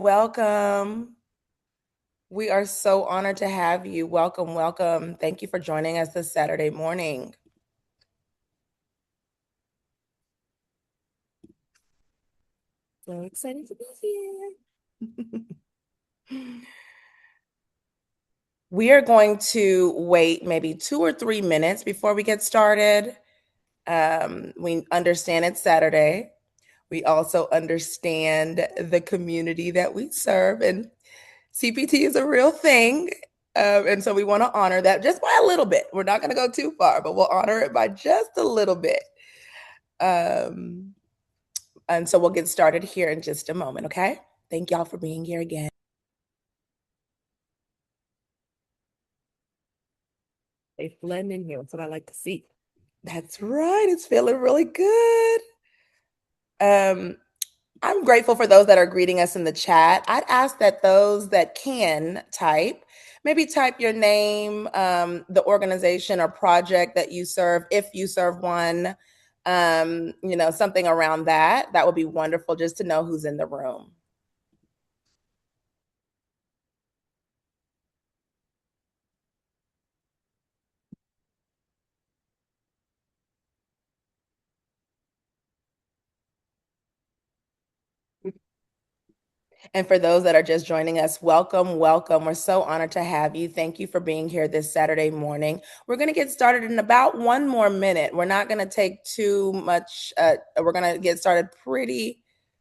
Welcome. We are so honored to have you. Welcome, welcome. Thank you for joining us this Saturday morning. So excited to be here. We are going to wait maybe 2 or 3 minutes before we get started. We understand it's Saturday. We also understand the community that we serve, and CPT is a real thing. And so we want to honor that just by a little bit. We're not going to go too far, but we'll honor it by just a little bit. Um, and so we'll get started here in just a moment, okay? Thank y'all for being here again. They blend in here. That's what I like to see. That's right. It's feeling really good. Um, I'm grateful for those that are greeting us in the chat. I'd ask that those that can type, maybe type your name, the organization or project that you serve, if you serve one, something around that. That would be wonderful just to know who's in the room. And for those that are just joining us, welcome, welcome. We're so honored to have you. Thank you for being here this Saturday morning. We're going to get started in about 1 more minute. We're not going to take too much. We're going to get started pretty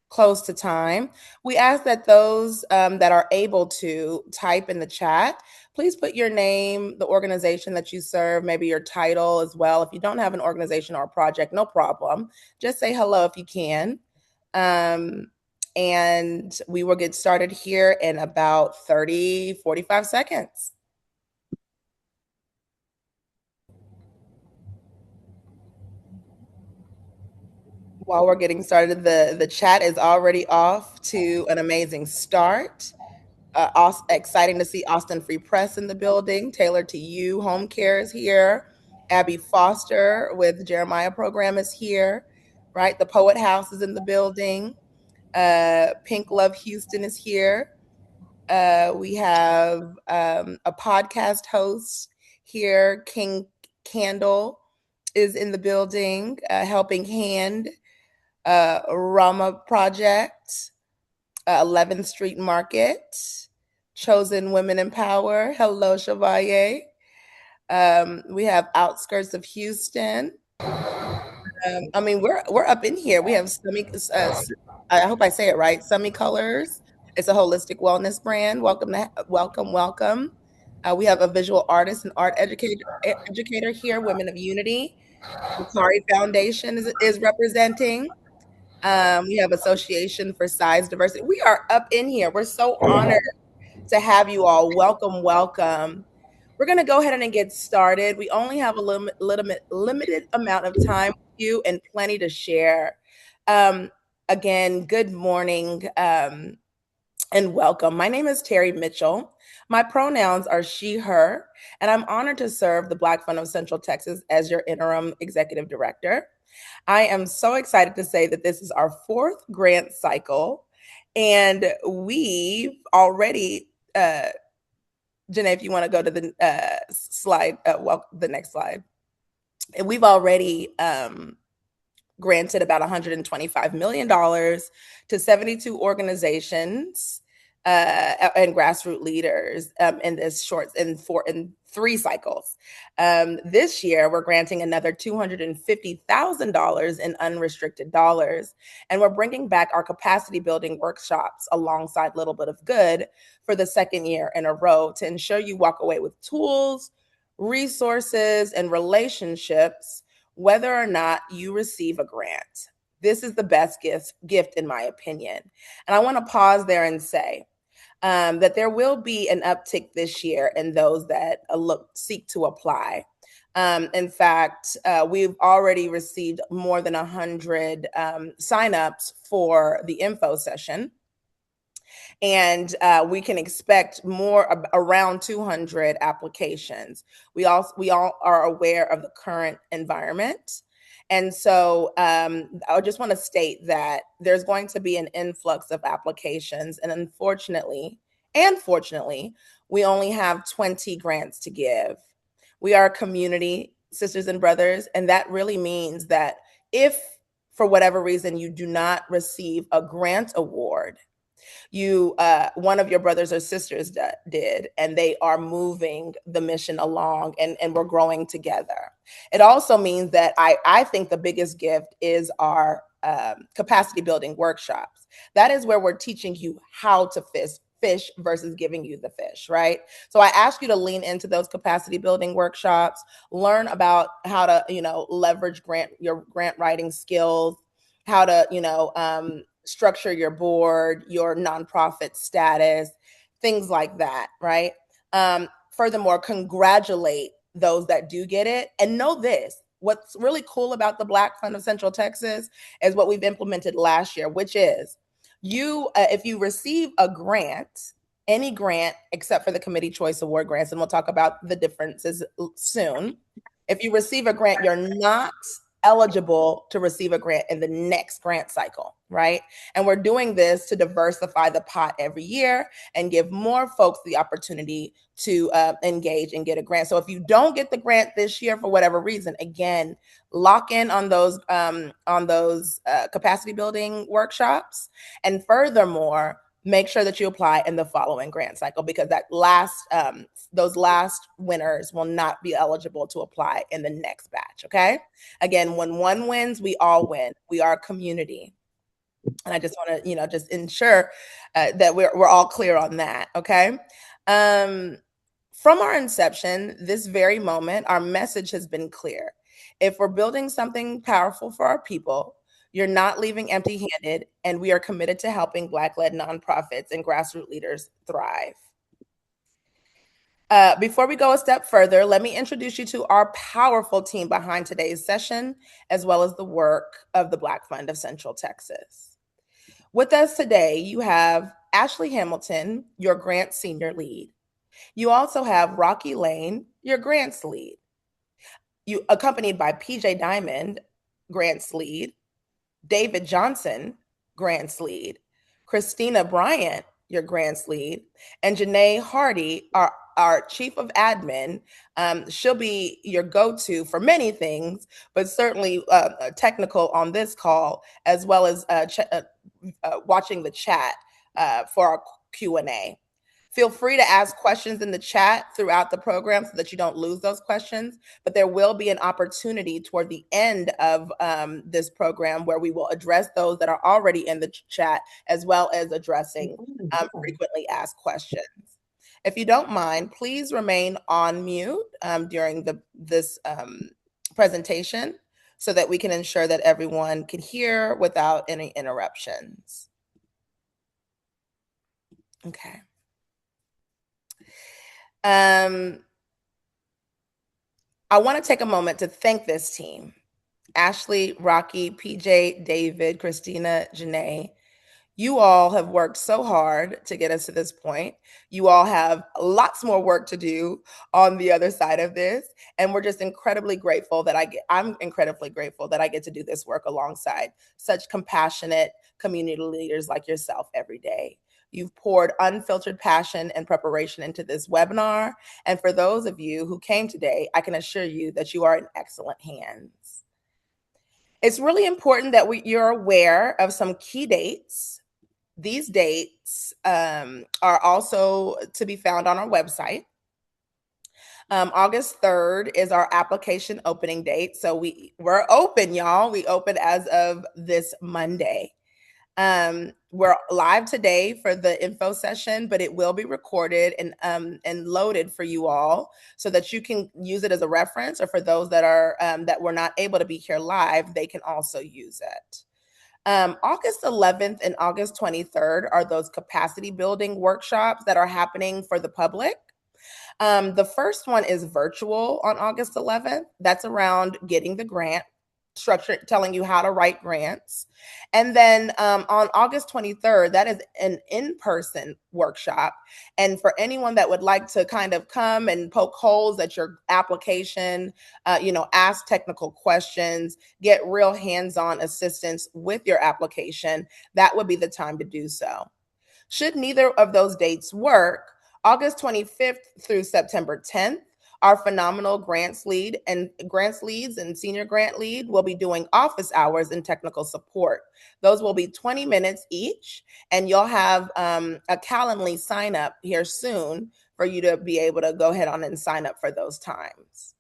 close to time. We ask that those that are able to type in the chat, please put your name, the organization that you serve, maybe your title as well. If you don't have an organization or a project, no problem. Just say hello if you can. And we will get started here in about 30-45 seconds. While we're getting started, the chat is already off to an amazing start. Exciting to see Austin Free Press in the building. Tailored to You Home Care is here. Abby Foster with Jeremiah Program is here, right? The Poet House is in the building. Pink Love Houston is here. We have a podcast host here. King Candle is in the building. Helping Hand, Rama Project, 11th Street Market, Chosen Women in Power. Hello, Chevalier. We have Outskirts of Houston. We're up in here. We have I hope I say it right. Semi Colors. It's a holistic wellness brand. Welcome, welcome. We have a visual artist and art educator here. Women of Unity. Macari Foundation is representing. We have Association for Size Diversity. We are up in here. We're so honored to have you all. Welcome, welcome. We're going to go ahead and get started. We only have a limited amount of time with you and plenty to share. Again, good morning and welcome. My name is Terry Mitchell. My pronouns are she, her, and I'm honored to serve the Black Fund of Central Texas as your interim executive director. I am so excited to say that this is our fourth grant cycle, and we've already Janae, if you want to go to the slide, the next slide. And we've already granted about $125 million to 72 organizations and grassroots leaders in 3 cycles. This year, we're granting another $250,000 in unrestricted dollars, and we're bringing back our capacity building workshops alongside Little Bit of Good for the second year in a row to ensure you walk away with tools, resources, and relationships, whether or not you receive a grant. This is the best gift in my opinion. And I want to pause there and say, that there will be an uptick this year in those that seek to apply. In fact, we've already received more than 100 signups for the info session. And we can expect more, around 200 applications. We all are aware of the current environment. And so I just want to state that there's going to be an influx of applications. And unfortunately, and fortunately, we only have 20 grants to give. We are a community, sisters and brothers, and that really means that if for whatever reason you do not receive a grant award, you one of your brothers or sisters did, and they are moving the mission along, and we're growing together. It also means that I think the biggest gift is our capacity building workshops. That is where we're teaching you how to fish versus giving you the fish, right? So I ask you to lean into those capacity building workshops, learn about how to, leverage your grant writing skills, how to, structure your board, your nonprofit status, things like that, right? Furthermore, congratulate those that do get it. And know this, what's really cool about the Black Fund of Central Texas is what we've implemented last year, which is if you receive a grant, any grant except for the Committee Choice Award grants, and we'll talk about the differences soon. If you receive a grant, you're not eligible to receive a grant in the next grant cycle, right? And we're doing this to diversify the pot every year and give more folks the opportunity to engage and get a grant. So if you don't get the grant this year for whatever reason, again, lock in on those capacity building workshops, and furthermore, make sure that you apply in the following grant cycle, because those last winners will not be eligible to apply in the next batch. Okay. Again, when one wins, we all win. We are a community. And I just want to, just ensure that we're all clear on that. Okay. From our inception, this very moment, our message has been clear. If we're building something powerful for our people, you're not leaving empty handed, and we are committed to helping Black led nonprofits and grassroots leaders thrive. Before we go a step further, let me introduce you to our powerful team behind today's session, as well as the work of the Black Fund of Central Texas. With us today, you have Ashley Hamilton, your grant senior lead. You also have Rocky Lane, your grants lead. You accompanied by PJ Diamond, grants lead, David Johnson, grants lead, Christina Bryant, your grants lead, and Janae Hardy, our chief of admin. She'll be your go-to for many things, but certainly technical on this call, as well as watching the chat for our Q&A. Feel free to ask questions in the chat throughout the program so that you don't lose those questions. But there will be an opportunity toward the end of this program where we will address those that are already in the chat, as well as addressing frequently asked questions. If you don't mind, please remain on mute during this presentation so that we can ensure that everyone can hear without any interruptions. Okay. I want to take a moment to thank this team: Ashley, Rocky, PJ, David, Christina, Janae. You all have worked so hard to get us to this point. You all have lots more work to do on the other side of this. And we're just incredibly grateful I'm incredibly grateful that I get to do this work alongside such compassionate community leaders like yourself every day. You've poured unfiltered passion and preparation into this webinar. And for those of you who came today, I can assure you that you are in excellent hands. It's really important that you're aware of some key dates. These dates are also to be found on our website. August 3rd is our application opening date. So we're open, y'all. We open as of this Monday. We're live today for the info session, but it will be recorded and loaded for you all so that you can use it as a reference, or for those that are that were not able to be here live, they can also use it. August 11th and August 23rd are those capacity building workshops that are happening for the public. The first one is virtual on August 11th. That's around getting the grant. structure telling you how to write grants. And then on August 23rd, that is an in-person workshop. And for anyone that would like to kind of come and poke holes at your application, ask technical questions, get real hands-on assistance with your application, that would be the time to do so. Should neither of those dates work, August 25th through September 10th, our phenomenal grants leads and senior grant lead will be doing office hours and technical support. Those will be 20 minutes each, and you'll have a Calendly sign up here soon for you to be able to go ahead on and sign up for those times.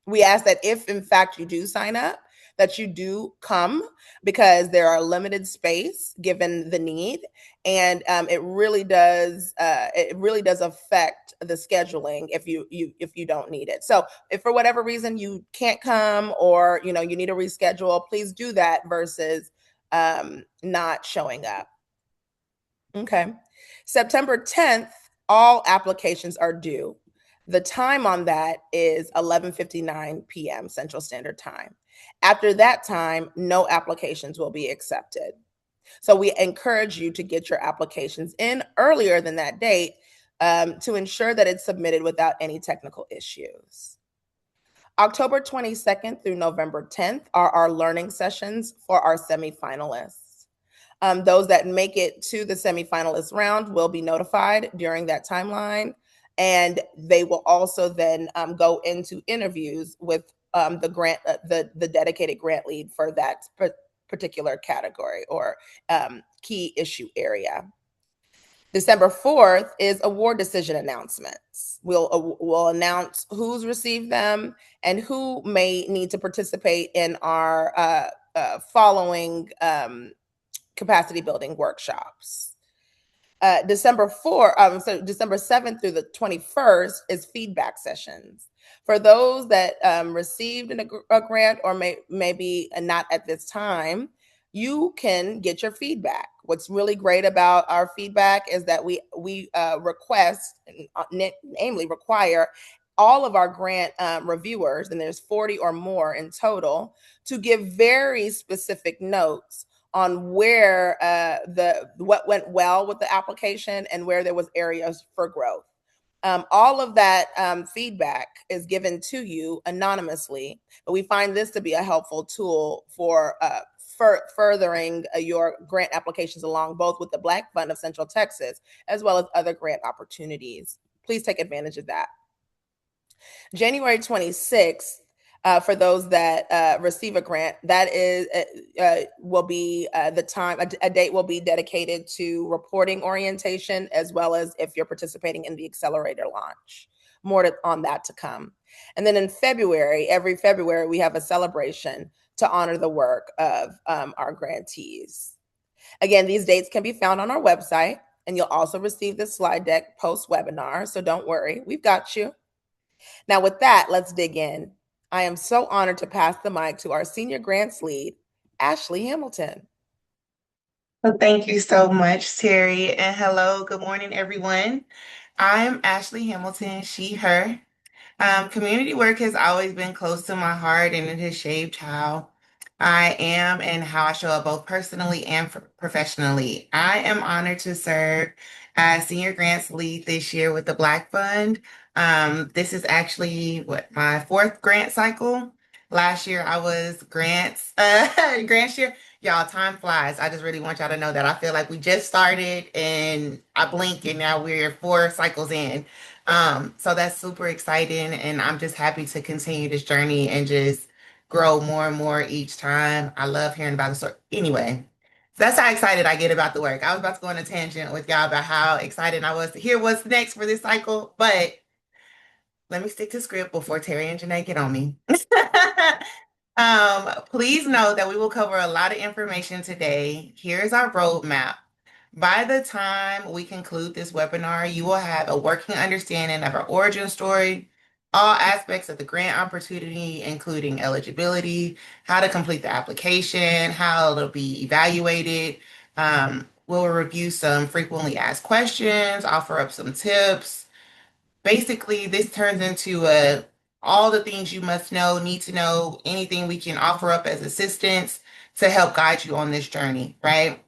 We ask that if in fact you do sign up, that you do come, because there are limited space given the need, and it really does affect the scheduling if you don't need it. So if for whatever reason you can't come, or you need to reschedule, please do that versus not showing up. Okay. September 10th, all applications are due. The time on that is 11:59 p.m. Central Standard Time. After that time, no applications will be accepted. So we encourage you to get your applications in earlier than that date, to ensure that it's submitted without any technical issues. October 22nd through November 10th are our learning sessions for our semifinalists. Those that make it to the semifinalist round will be notified during that timeline, and they will also then go into interviews with the dedicated grant lead for that particular category or key issue area. December 4th is award decision announcements. We'll announce who's received them and who may need to participate in our following capacity building workshops. December 7th through the 21st is feedback sessions. For those that received a grant or maybe not at this time, you can get your feedback. What's really great about our feedback is that we request, namely require, all of our grant reviewers, and there's 40 or more in total, to give very specific notes on where what went well with the application and where there was areas for growth. All of that feedback is given to you anonymously, but we find this to be a helpful tool for furthering your grant applications along, both with the Black Fund of Central Texas as well as other grant opportunities. Please take advantage of that. January 26th, for those that receive a grant, that is will be the time. A date will be dedicated to reporting orientation, as well as if you're participating in the accelerator launch. More on that to come. And then in February, every February, we have a celebration to honor the work of our grantees. Again, these dates can be found on our website, and you'll also receive the slide deck post-webinar. So don't worry, we've got you. Now, with that, let's dig in. I am so honored to pass the mic to our senior grants lead, Ashley Hamilton. Well, thank you so much, Terry. And hello, good morning, everyone. I'm Ashley Hamilton, she, her. Community work has always been close to my heart, and it has shaped how I am and how I show up both personally and professionally. I am honored to serve as Senior Grants Lead this year with the Black Fund. This is actually my fourth grant cycle. Last year I was grants year. Y'all, time flies. I just really want y'all to know that I feel like we just started and I blink and now we're 4 cycles in. So that's super exciting, and I'm just happy to continue this journey and just grow more and more each time. I love hearing about the story. Anyway, that's how excited I get about the work. I was about to go on a tangent with y'all about how excited I was to hear what's next for this cycle, but let me stick to script before Terry and Janae get on me. Please know that we will cover a lot of information today. Here's our roadmap. By the time we conclude this webinar, you will have a working understanding of our origin story, all aspects of the grant opportunity, including eligibility, how to complete the application, how it'll be evaluated. We'll review some frequently asked questions, offer up some tips. Basically, this turns into a all the things you must know, need to know, anything we can offer up as assistance to help guide you on this journey, right?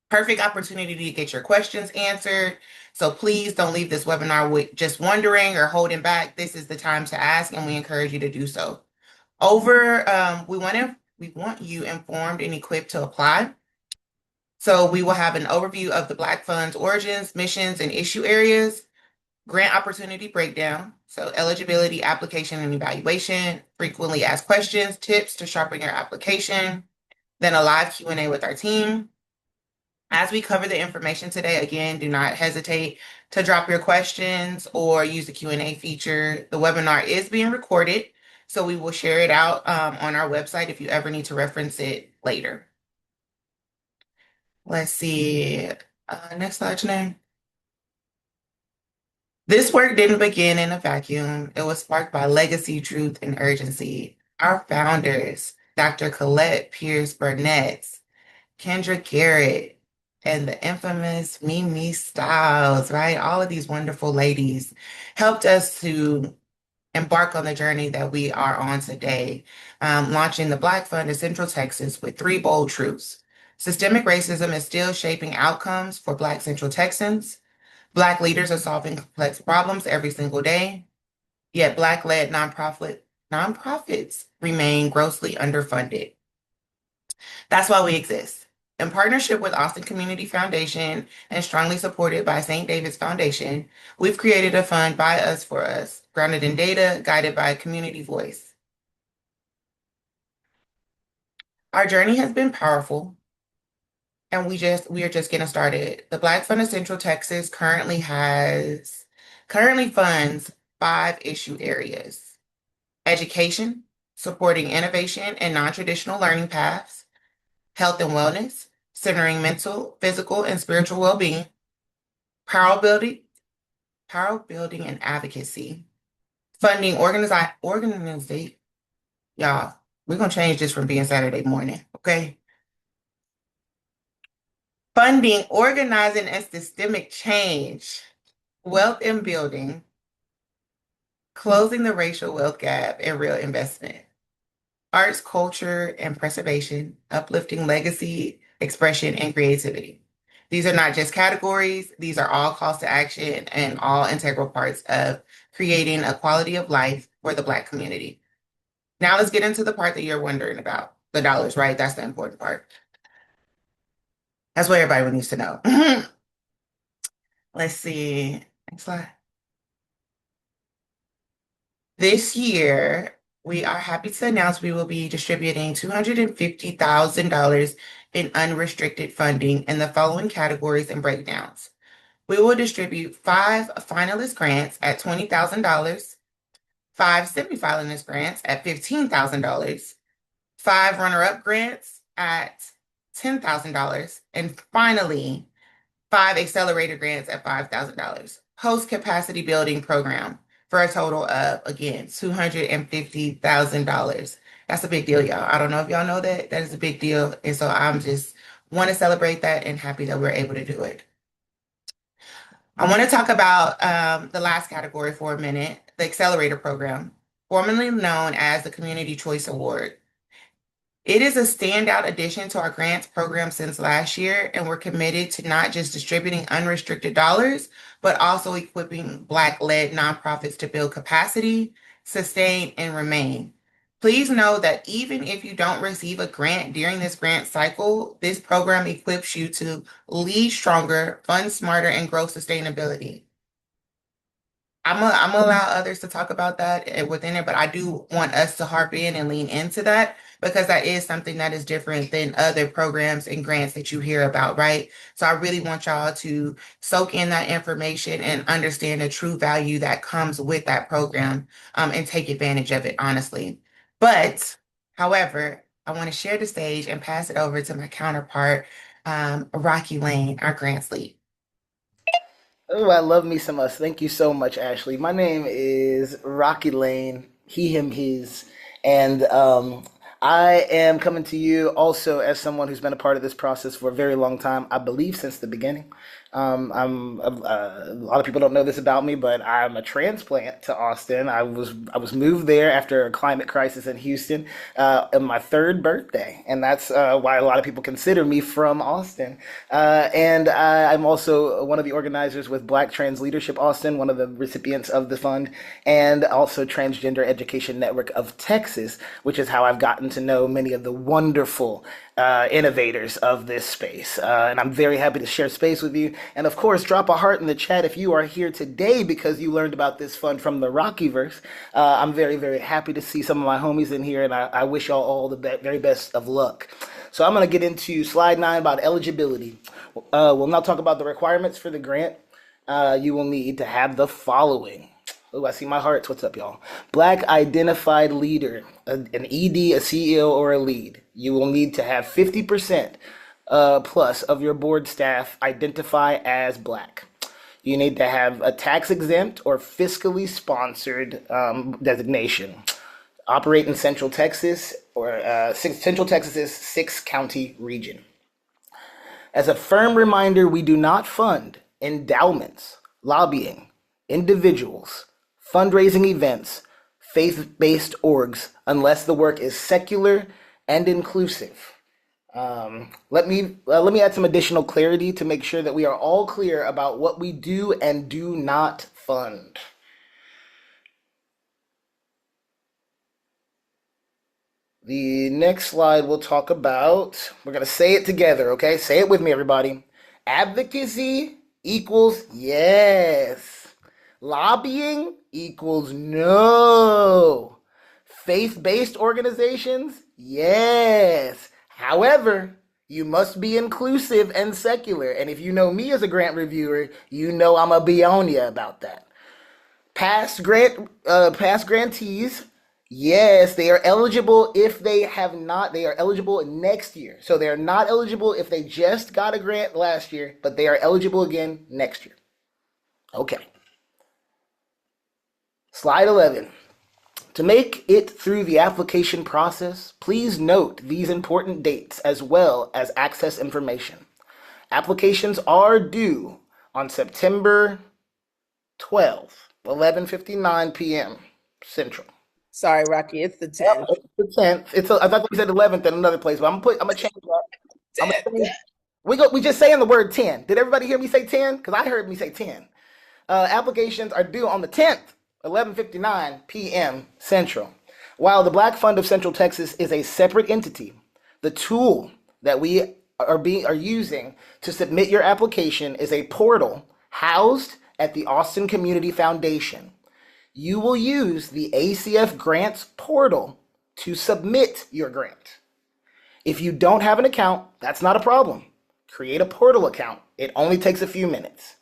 Perfect opportunity to get your questions answered. So please don't leave this webinar with just wondering or holding back. This is the time to ask, and we encourage you to do so. We want you informed and equipped to apply. So we will have an overview of the Black Fund's origins, missions, and issue areas, grant opportunity breakdown, so eligibility, application, and evaluation, frequently asked questions, tips to sharpen your application, then a live Q&A with our team. As we cover the information today, again, do not hesitate to drop your questions or use the Q&A feature. The webinar is being recorded, so we will share it out on our website if you ever need to reference it later. Let's see. Next slide, Janine. This work didn't begin in a vacuum. It was sparked by legacy, truth, and urgency. Our founders, Dr. Colette Pierce Burnett, Kendra Garrett, and the infamous Mimi Styles, right? All of these wonderful ladies helped us to embark on the journey that we are on today, launching the Black Fund in Central Texas with three bold truths. Systemic racism is still shaping outcomes for Black Central Texans. Black leaders are solving complex problems every single day, yet Black-led nonprofits remain grossly underfunded. That's why we exist. In partnership with Austin Community Foundation and strongly supported by St. David's Foundation, we've created a fund by us for us, grounded in data, guided by a community voice. Our journey has been powerful, and we are just getting started. The Black Fund of Central Texas currently funds 5 issue areas: education, supporting innovation and non-traditional learning paths; health and wellness, centering mental, physical, and spiritual well-being; power building, and advocacy; funding organization. Y'all, we're gonna change this from being Saturday morning, okay? Funding, organizing, and systemic change; wealth and building; closing the racial wealth gap and real investment; arts, culture, and preservation; uplifting legacy, expression, and creativity. These are not just categories, these are all calls to action and all integral parts of creating a quality of life for the Black community. Now let's get into the part that you're wondering about. The dollars, right? That's the important part. That's what everybody needs to know. Let's see. Next slide. This year, we are happy to announce we will be distributing $250,000 in unrestricted funding in the following categories and breakdowns. We will distribute 5 finalist grants at $20,000, 5 semi-finalist grants at $15,000, 5 runner-up grants at $10,000, and finally, 5 accelerator grants at $5,000. Post-capacity building program for a total of, again, $250,000. That's a big deal, y'all. I don't know if y'all know that. That is a big deal. And so I'm just want to celebrate that and happy that we're able to do it. I want to talk about the last category for a minute, the accelerator program, formerly known as the Community Choice Award. It is a standout addition to our grants program since last year, and we're committed to not just distributing unrestricted dollars, but also equipping Black-led nonprofits to build capacity, sustain, and remain. Please know that even if you don't receive a grant during this grant cycle, this program equips you to lead stronger, fund smarter, and grow sustainability. I'm gonna allow others to talk about that within it, but I do want us to harp in and lean into that because that is something that is different than other programs and grants that you hear about, right? So I really want y'all to soak in that information and understand the true value that comes with that program, and take advantage of it, honestly. But, however, I want to share the stage and pass it over to my counterpart, Rocky Lane, our grants lead. Oh, I love me some us. Thank you so much, Ashley. My name is Rocky Lane, he, him, his, and I am coming to you also as someone who's been a part of this process for a very long time, I believe since the beginning. A lot of people don't know this about me, but I'm a transplant to Austin. I was moved there after a climate crisis in Houston on my third birthday, and that's why a lot of people consider me from Austin. I'm also one of the organizers with Black Trans Leadership Austin, one of the recipients of the fund, and also Transgender Education Network of Texas, which is how I've gotten to know many of the wonderful innovators of this space. And I'm very happy to share space with you. And of course, drop a heart in the chat if you are here today because you learned about this fund from the Rockyverse. I'm very, very happy to see some of my homies in here, and I wish y'all all the very best of luck. So I'm going to get into slide 9 about eligibility. We'll now talk about the requirements for the grant. You will need to have the following. Oh, I see my hearts. What's up, y'all? Black identified leader, an ED, a CEO, or a lead. You will need to have 50% plus of your board staff identify as black. You need to have a tax exempt or fiscally sponsored designation. Operate in Central Texas or Central Texas's 6-county region. As a firm reminder, we do not fund endowments, lobbying, individuals, fundraising events, faith-based orgs, unless the work is secular and inclusive. Let me add some additional clarity to make sure that we are all clear about what we do and do not fund. The next slide we'll talk about, we're going to say it together, okay? Say it with me, everybody. Advocacy equals yes. Lobbying equals no. Faith-based organizations, yes. However, you must be inclusive and secular. And if you know me as a grant reviewer, you know I'm going to be on you about that. Past grantees, yes, they are eligible if they have not. They are eligible next year. So they are not eligible if they just got a grant last year, but they are eligible again next year. Okay. Slide 11. To make it through the application process, please note these important dates as well as access information. Applications are due on September 12th, 11:59 p.m. Central. Sorry, Rocky, it's the Yep, 10th. it's the 10th. I thought we said 11th in another place, but I'm gonna change that. I'm gonna 10th. change. We just saying the word 10. Did everybody hear me say 10? Because I heard me say 10. Applications are due on the 10th, 11:59 p.m. Central. While the Black Fund of Central Texas is a separate entity, the tool that we are using to submit your application is a portal housed at the Austin Community Foundation. You will use the ACF Grants portal to submit your grant. If you don't have an account, that's not a problem. Create a portal account. It only takes a few minutes.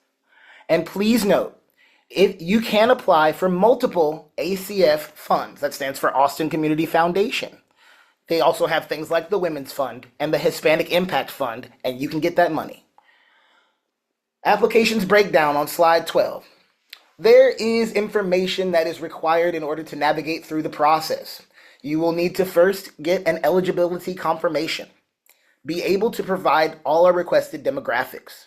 And please note, if you can apply for multiple ACF funds, that stands for Austin Community Foundation. They also have things like the Women's Fund and the Hispanic Impact Fund, and you can get that money. Applications breakdown on slide 12. There is information that is required in order to navigate through the process. You will need to first get an eligibility confirmation. Be able to provide all our requested demographics.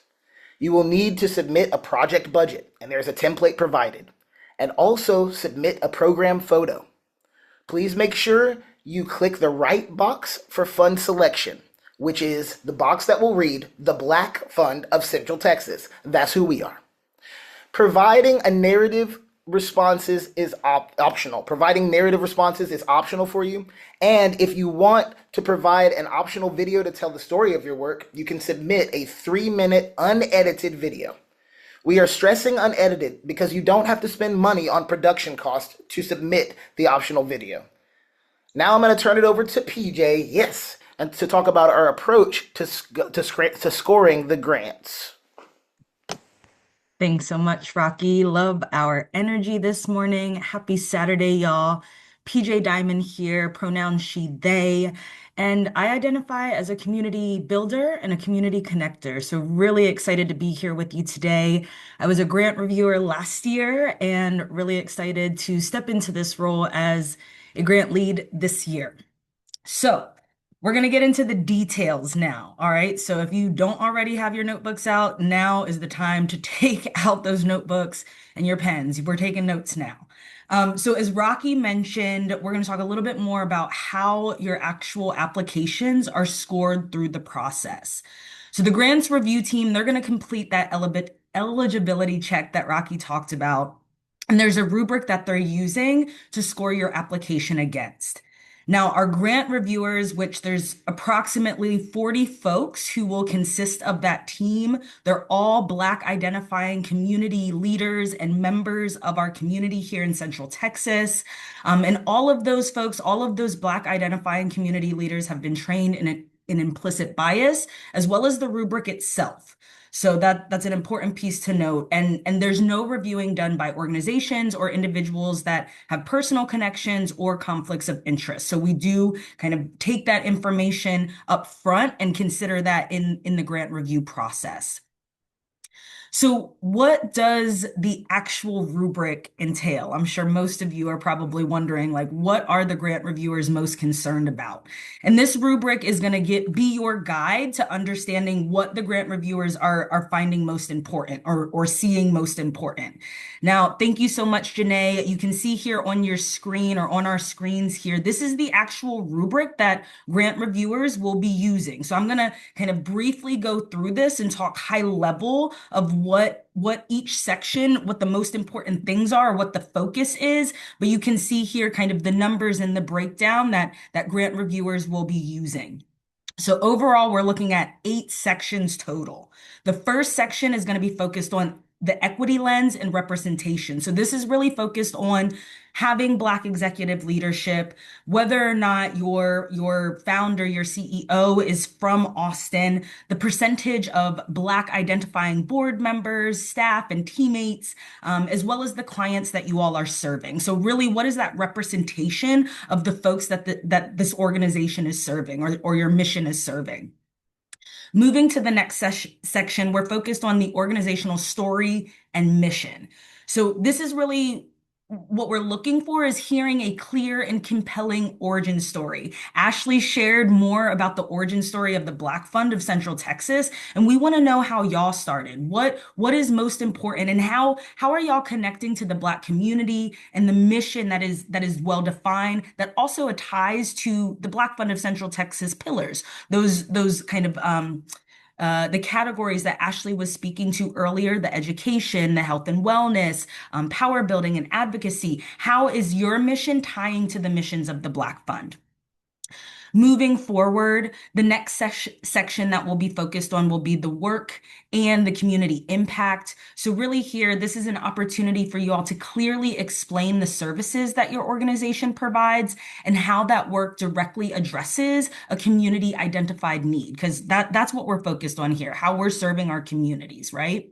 You will need to submit a project budget, and there's a template provided, and also submit a program photo. Please make sure you click the right box for fund selection, which is the box that will read the Black Fund of Central Texas. That's who we are. Providing a narrative responses is optional. Providing narrative responses is optional for you. And if you want to provide an optional video to tell the story of your work, you can submit a 3-minute unedited video. We are stressing unedited because you don't have to spend money on production costs to submit the optional video. Now I'm going to turn it over to PJ, yes, and to talk about our approach to scoring the grants. Thanks so much, Rocky. Love our energy this morning. Happy Saturday, y'all. PJ Diamond here, pronoun she, they. And I identify as a community builder and a community connector. So, really excited to be here with you today. I was a grant reviewer last year and really excited to step into this role as a grant lead this year. So, We're going to get into the details now. All right. So if you don't already have your notebooks out, now is the time to take out those notebooks and your pens. We're taking notes now. So as Rocky mentioned, we're going to talk a little bit more about how your actual applications are scored through the process. So the grants review team, they're going to complete that eligibility check that Rocky talked about. And there's a rubric that they're using to score your application against. Now, our grant reviewers, which there's approximately 40 folks who will consist of that team, they're all Black identifying community leaders and members of our community here in Central Texas. And all of those folks, all of those Black identifying community leaders have been trained in implicit bias, as well as the rubric itself. So that's an important piece to note. And there's no reviewing done by organizations or individuals that have personal connections or conflicts of interest. So we do kind of take that information up front and consider that in the grant review process. So, what does the actual rubric entail? I'm sure most of you are probably wondering, like, what are the grant reviewers most concerned about? And this rubric is going to be your guide to understanding what the grant reviewers are finding most important or seeing most important. Now, thank you so much, Janae. You can see here on your screen or on our screens here, this is the actual rubric that grant reviewers will be using. So I'm going to kind of briefly go through this and talk high level of what each section, what the most important things are, what the focus is. But you can see here kind of the numbers and the breakdown that grant reviewers will be using. So overall, we're looking at 8 sections total. The first section is going to be focused on the equity lens and representation. So this is really focused on having Black executive leadership, whether or not your founder, your CEO is from Austin, the percentage of Black identifying board members, staff, and teammates, as well as the clients that you all are serving. So really, what is that representation of the folks that this organization is serving or your mission is serving? Moving to the next section, we're focused on the organizational story and mission. So this is really what we're looking for is hearing a clear and compelling origin story. Ashley shared more about the origin story of the Black Fund of Central Texas, and we want to know how y'all started. What is most important, and how are y'all connecting to the Black community and the mission that is well defined, that also ties to the Black Fund of Central Texas pillars, those kind of the categories that Ashley was speaking to earlier, the education, the health and wellness, power building and advocacy. How is your mission tying to the missions of the Black Fund? Moving forward, the next section that we'll be focused on will be the work and the community impact. So really here, this is an opportunity for you all to clearly explain the services that your organization provides and how that work directly addresses a community identified need, because that's what we're focused on here, how we're serving our communities, right?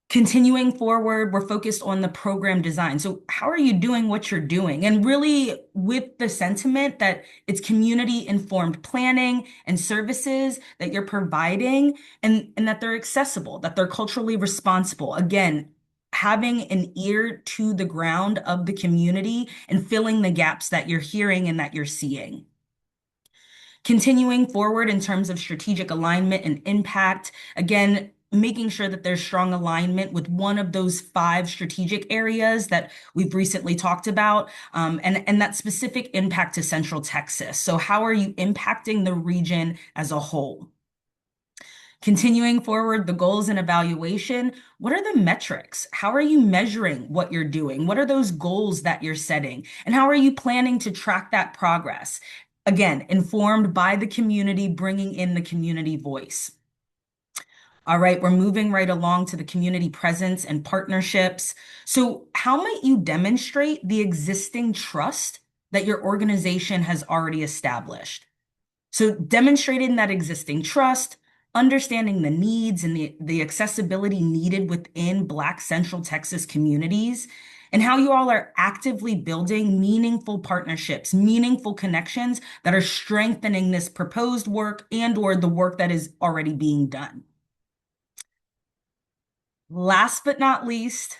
Continuing forward, we're focused on the program design. So how are you doing what you're doing? And really with the sentiment that it's community informed planning and services that you're providing and that they're accessible, that they're culturally responsible. Again, having an ear to the ground of the community and filling the gaps that you're hearing and that you're seeing. Continuing forward in terms of strategic alignment and impact, again, making sure that there's strong alignment with one of those 5 strategic areas that we've recently talked about, and that specific impact to Central Texas. So how are you impacting the region as a whole? Continuing forward, the goals and evaluation. What are the metrics? How are you measuring what you're doing? What are those goals that you're setting? And how are you planning to track that progress? Again, informed by the community, bringing in the community voice. All right, we're moving right along to the community presence and partnerships. So, how might you demonstrate the existing trust that your organization has already established? So, demonstrating that existing trust, understanding the needs and the accessibility needed within Black Central Texas communities, and how you all are actively building meaningful partnerships, meaningful connections that are strengthening this proposed work and/or the work that is already being done. Last but not least,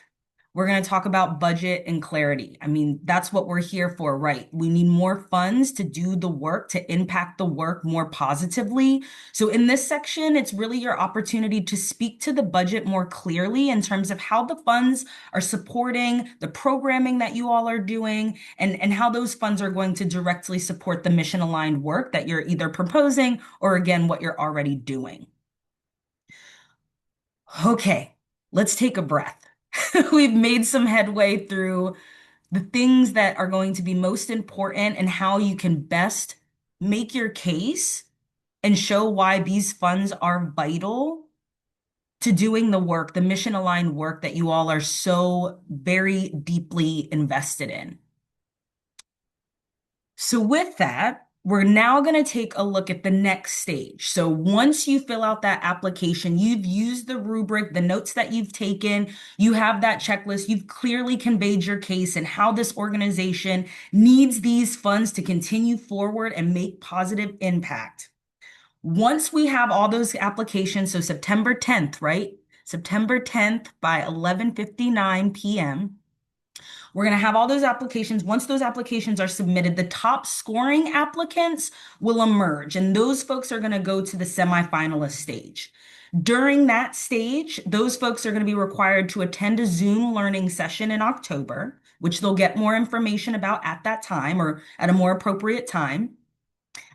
We're going to talk about budget and clarity. I mean, that's what we're here for, right? We need more funds to do the work, to impact the work more positively. So, in this section, it's really your opportunity to speak to the budget more clearly in terms of how the funds are supporting the programming that you all are doing and how those funds are going to directly support the mission aligned work that you're either proposing or, again, what you're already doing. Okay, let's take a breath. We've made some headway through the things that are going to be most important and how you can best make your case and show why these funds are vital to doing the work, the mission aligned work that you all are so very deeply invested in. So, with that, we're now going to take a look at the next stage. So, once you fill out that application, you've used the rubric, the notes that you've taken, you have that checklist, you've clearly conveyed your case and how this organization needs these funds to continue forward and make positive impact. Once we have all those applications, so September 10th, right? September 10th by 11:59 p.m. We're going to have all those applications. Once those applications are submitted, the top scoring applicants will emerge, and those folks are going to go to the semifinalist stage. During that stage, those folks are going to be required to attend a Zoom learning session in October, which they'll get more information about at that time or at a more appropriate time.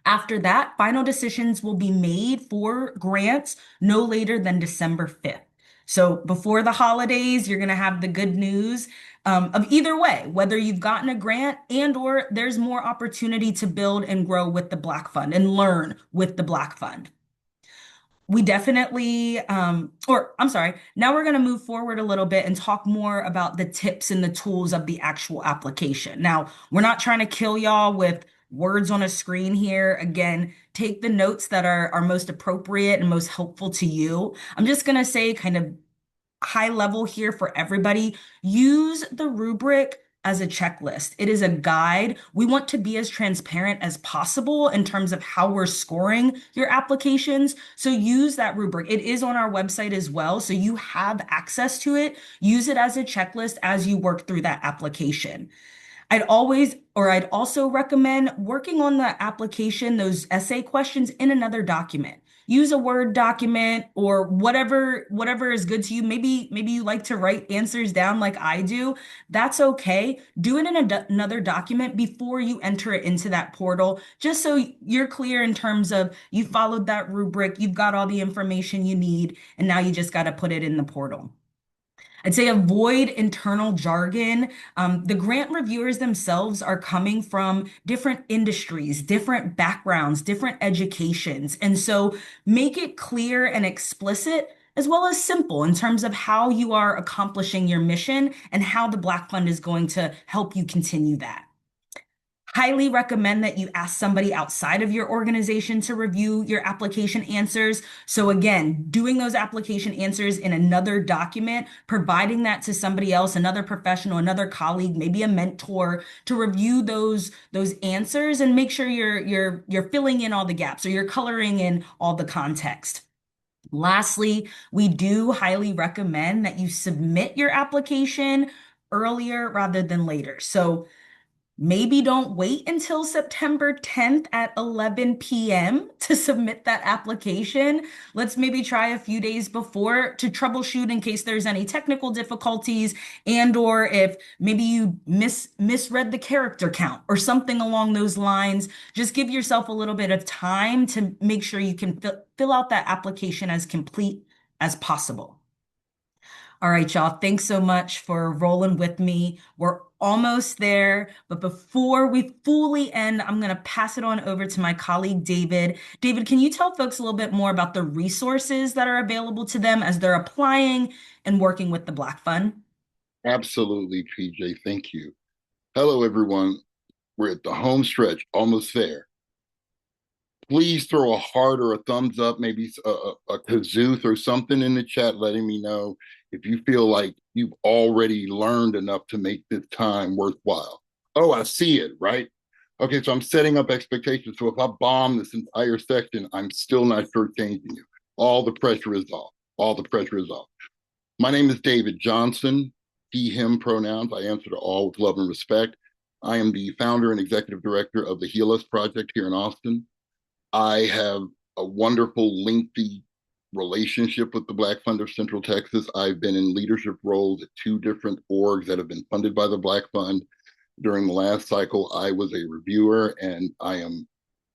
After that, final decisions will be made for grants no later than December 5th. So before the holidays, you're going to have the good news of either way, whether you've gotten a grant and or there's more opportunity to build and grow with the Black Fund and learn with the Black Fund. We definitely, or I'm sorry, now we're going to move forward a little bit and talk more about the tips and the tools of the actual application. Now, we're not trying to kill y'all with words on a screen here. Again, take the notes that are most appropriate and most helpful to you. I'm just going to say kind of high level here for everybody. Use the rubric as a checklist. It is a guide. We want to be as transparent as possible in terms of how we're scoring your applications. So use that rubric. It is on our website as well. So you have access to it. Use it as a checklist as you work through that application. I'd also recommend working on the application, those essay questions in another document. Use a Word document or whatever is good to you. Maybe you like to write answers down like I do. That's okay. Do it in another document before you enter it into that portal, just so you're clear in terms of you followed that rubric, you've got all the information you need, and now you just got to put it in the portal. I'd say avoid internal jargon. The grant reviewers themselves are coming from different industries, different backgrounds, different educations. And so make it clear and explicit as well as simple in terms of how you are accomplishing your mission and how the Black Fund is going to help you continue that. Highly recommend that you ask somebody outside of your organization to review your application answers. So again, doing those application answers in another document, providing that to somebody else, another professional, another colleague, maybe a mentor to review those answers and make sure you're filling in all the gaps or you're coloring in all the context. Lastly, we do highly recommend that you submit your application earlier rather than later. So maybe don't wait until September 10th at 11 p.m. to submit that application. Let's maybe try a few days before to troubleshoot in case there's any technical difficulties and or if maybe you misread the character count or something along those lines. Just give yourself a little bit of time to make sure you can fill out that application as complete as possible. All right, y'all. Thanks so much for rolling with me. We're almost there, but before we fully end, I'm going to pass it on over to my colleague, David. David, can you tell folks a little bit more about the resources that are available to them as they're applying and working with the Black Fund? Absolutely, PJ. Thank you. Hello, everyone. We're at the home stretch, almost there. Please throw a heart or a thumbs up, maybe a kazoo, throw something in the chat letting me know if you feel like you've already learned enough to make this time worthwhile. Oh, I see it, right? Okay, so I'm setting up expectations. So if I bomb this entire section, I'm still not shortchanging you. All the pressure is off. All the pressure is off. My name is David Johnson, he, him pronouns. I answer to all with love and respect. I am the founder and executive director of the Heal Us Project here in Austin. I have a wonderful, lengthy relationship with the Black Fund of Central Texas. I've been in leadership roles at two different orgs that have been funded by the Black Fund. During the last cycle, I was a reviewer, and I am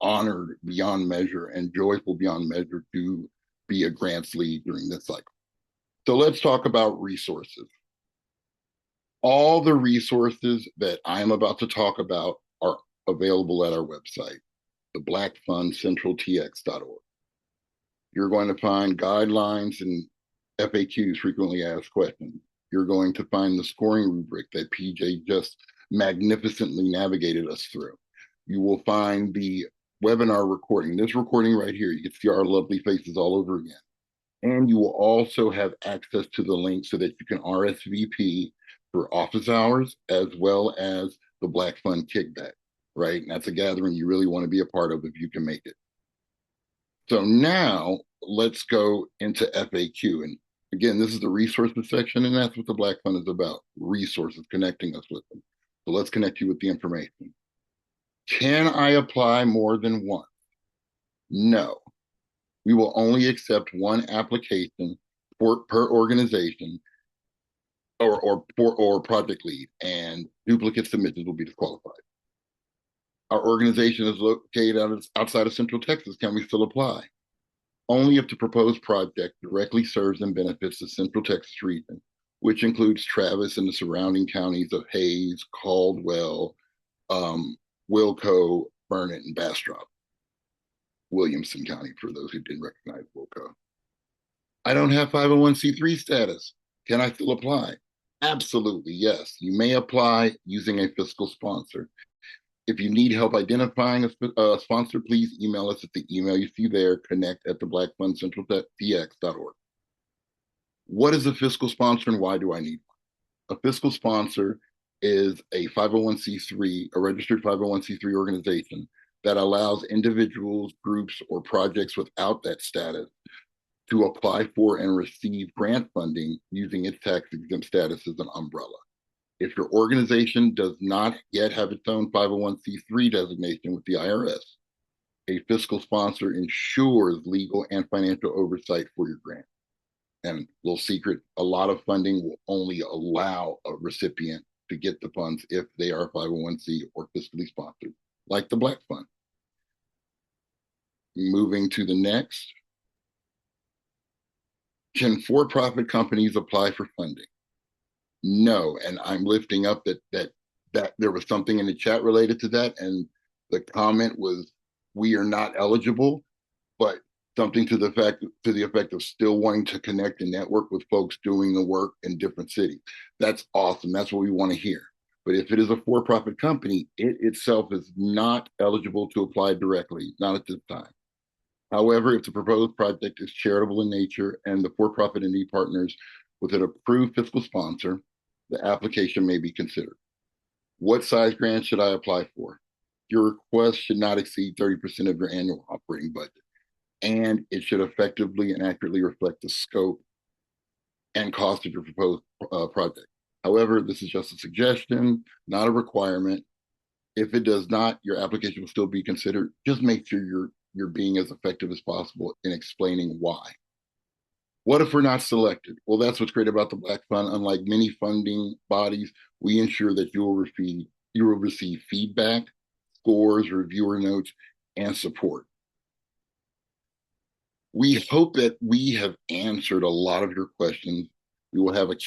honored beyond measure and joyful beyond measure to be a grants lead during this cycle. So let's talk about resources. All the resources that I'm about to talk about are available at our website, the blackfundcentraltx.org. You're going to find guidelines and FAQs, frequently asked questions. You're going to find the scoring rubric that PJ just magnificently navigated us through. You will find the webinar recording, this recording right here. You can see our lovely faces all over again. And you will also have access to the link so that you can RSVP for office hours as well as the Black Fund kickback, right? And that's a gathering you really want to be a part of if you can make it. So now let's go into FAQ. And again, this is the resources section, and that's what the Black Fund is about, resources, connecting us with them. So let's connect you with the information. Can I apply more than one? No. We will only accept one application per organization or project lead, and duplicate submissions will be disqualified. Our organization is located outside of Central Texas. Can we still apply? Only if the proposed project directly serves and benefits the Central Texas region, which includes Travis and the surrounding counties of Hayes, Caldwell, Wilco, Burnett, and Bastrop. Williamson County, for those who didn't recognize Wilco. I don't have 501c3 status. Can I still apply? Absolutely, yes. You may apply using a fiscal sponsor. If you need help identifying a sponsor, please email us at the email you see there, connect@theblackfundcentraltx.org. What is a fiscal sponsor and why do I need one? A fiscal sponsor is a 501c3, a registered 501c3 organization that allows individuals, groups, or projects without that status to apply for and receive grant funding using its tax-exempt status as an umbrella. If your organization does not yet have its own 501c3 designation with the IRS, a fiscal sponsor ensures legal and financial oversight for your grant. And little secret, a lot of funding will only allow a recipient to get the funds if they are 501c or fiscally sponsored, like the Black Fund. Moving to the next. Can for-profit companies apply for funding? No, and I'm lifting up that there was something in the chat related to that, and the comment was, we are not eligible, but something to the effect of still wanting to connect and network with folks doing the work in different cities. That's awesome. That's what we want to hear. But if it is a for-profit company, it itself is not eligible to apply directly, not at this time. However, if the proposed project is charitable in nature and the for-profit entity partners with an approved fiscal sponsor, the application may be considered. What size grant should I apply for? Your request should not exceed 30% of your annual operating budget, and it should effectively and accurately reflect the scope and cost of your proposed project. However, this is just a suggestion, not a requirement. If it does not, your application will still be considered. Just make sure you're being as effective as possible in explaining why. What if we're not selected? Well, that's what's great about the Black Fund. Unlike many funding bodies, we ensure that you will receive feedback, scores, reviewer notes, and support. We hope that we have answered a lot of your questions. We will have a